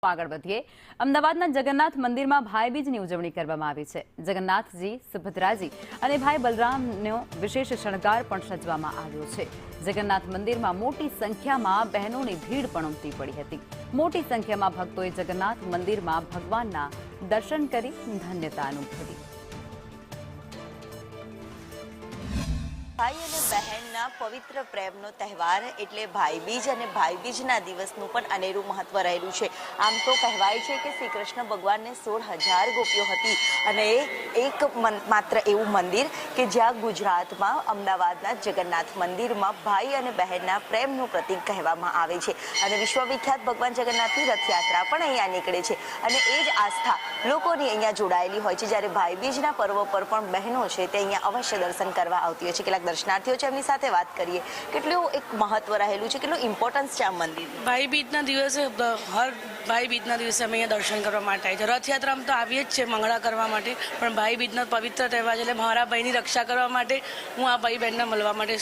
આગળ વધીએ અમદાવાદના જગન્નાથ મંદિરમાં ભાઈબીજની ઉજવણી કરવામાં આવી છે। જગન્નાથજી, સુભદ્રાજી અને ભાઈ બલરામનો વિશેષ શણગાર પણ સજવામાં આવ્યો છે। જગન્નાથ મંદિરમાં મોટી સંખ્યામાં બહેનોની ભીડ પણ ઉમટી પડી હતી। મોટી સંખ્યામાં ભક્તોએ જગન્નાથ મંદિરમાં ભગવાનના દર્શન કરી ધન્યતા અનુભવી। ભાઈ અને બહેનના પવિત્ર પ્રેમનો તહેવાર એટલે ભાઈબીજ અને ભાઈબીજના દિવસનું પણ અનેરું મહત્વ રહેલું છે। આમ તો કહેવાય છે કે શ્રી કૃષ્ણ ભગવાનને 16,000 ગોપીઓ હતી અને એક માત્ર એવું મંદિર કે જ્યાં ગુજરાતમાં અમદાવાદના જગન્નાથ મંદિરમાં ભાઈ અને બહેનના પ્રેમનું પ્રતીક કહેવામાં આવે છે અને વિશ્વવિખ્યાત ભગવાન જગન્નાથની રથયાત્રા પણ અહીંયા નીકળે છે અને એ જ આસ્થા લોકોની અહીંયા જોડાયેલી હોય છે। જ્યારે ભાઈબીજના પર્વ પર પણ બહેનો છે તે અહીંયા અવશ્ય દર્શન કરવા આવતી હોય છે। કેટલાક દર્શનાર્થીઓ છે એમની સાથે વાત કરીએ। કેટલું એક મહત્વ રહેલું છે, કેટલું ઇમ્પોર્ટન્સ છે આ મંદિર? ભાઈબીજના દિવસે હર ભાઈબીજના દિવસે અમે અહીંયા દર્શન કરવા માટે આવીએ છીએ। રથયાત્રામાં તો આવીએ જ છે મંગળા કરવા માટે, પણ ભાઈબીજનો પવિત્ર તહેવાર એટલે મારા ભાઈની રક્ષા કરવા માટે હું આ ભાઈ બહેનને મળવા માટે